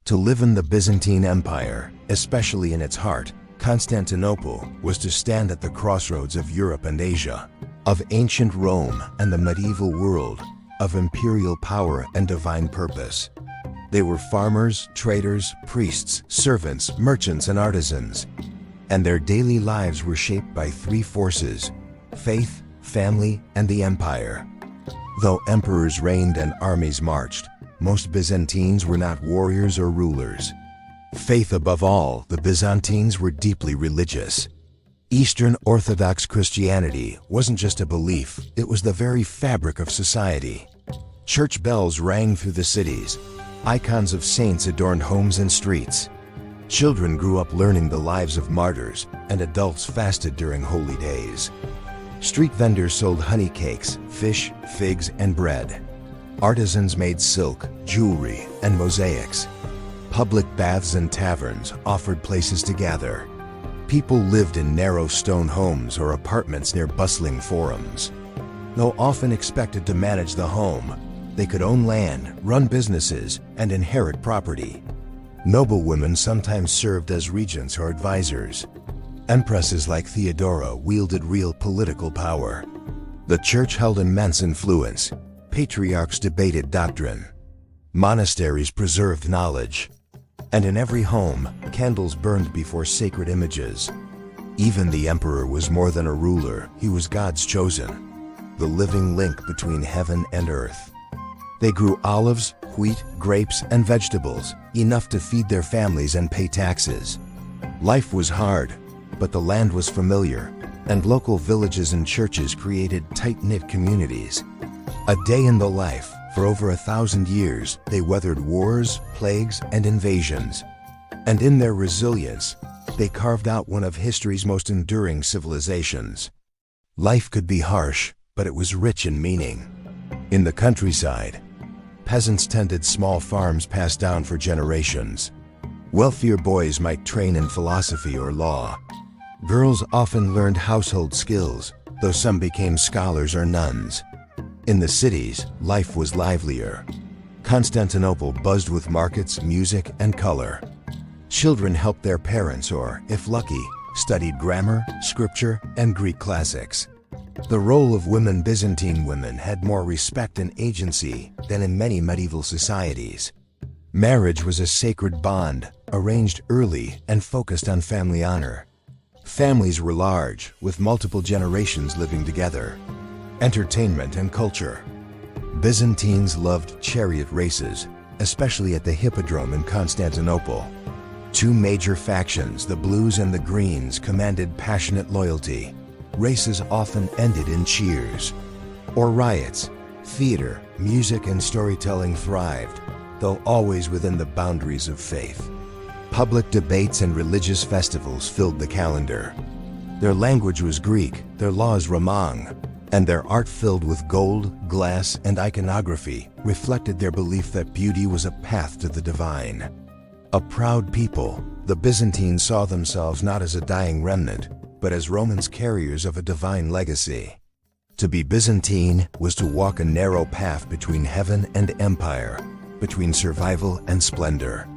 To live in the Byzantine Empire, especially in its heart, Constantinople, was to stand at the crossroads of Europe and Asia, of ancient Rome and the medieval world, of imperial power and divine purpose. They were farmers, traders, priests, servants, merchants, and artisans, and their daily lives were shaped by three forces: faith, family, and the empire. Though emperors reigned and armies marched, most Byzantines were not warriors or rulers. Faith above all, the Byzantines were deeply religious. Eastern Orthodox Christianity wasn't just a belief, it was the very fabric of society. Church bells rang through the cities. Icons of saints adorned homes and streets. Children grew up learning the lives of martyrs, and adults fasted during holy days. Street vendors sold honey cakes, fish, figs, and bread. Artisans made silk, jewelry, and mosaics. Public baths and taverns offered places to gather. People lived in narrow stone homes or apartments near bustling forums. Though often expected to manage the home, they could own land, run businesses, and inherit property. Noblewomen sometimes served as regents or advisors. Empresses like Theodora wielded real political power. The church held immense influence. Patriarchs debated doctrine. Monasteries preserved knowledge. And in every home, candles burned before sacred images. Even the emperor was more than a ruler, he was God's chosen, the living link between heaven and earth. They grew olives, wheat, grapes, and vegetables, enough to feed their families and pay taxes. Life was hard, but the land was familiar, and local villages and churches created tight-knit communities. A day in the life. For over 1,000 years, they weathered wars, plagues, and invasions. And in their resilience, they carved out one of history's most enduring civilizations. Life could be harsh, but it was rich in meaning. In the countryside, peasants tended small farms passed down for generations. Wealthier boys might train in philosophy or law. Girls often learned household skills, though some became scholars or nuns. In the cities, life was livelier. Constantinople buzzed with markets, music, and color. Children helped their parents or, if lucky, studied grammar, scripture, and Greek classics. The role of Byzantine women had more respect and agency than in many medieval societies. Marriage was a sacred bond, arranged early and focused on family honor. Families were large, with multiple generations living together. Entertainment and culture. Byzantines loved chariot races, especially at the Hippodrome in Constantinople. Two major factions, the Blues and the Greens, commanded passionate loyalty. Races often ended in cheers or riots. Theater, music, and storytelling thrived, though always within the boundaries of faith. Public debates and religious festivals filled the calendar. Their language was Greek, their laws Romang, and their art, filled with gold, glass, and iconography, reflected their belief that beauty was a path to the divine. A proud people, the Byzantines saw themselves not as a dying remnant, but as Romans carriers of a divine legacy. To be Byzantine was to walk a narrow path between heaven and empire, between survival and splendor.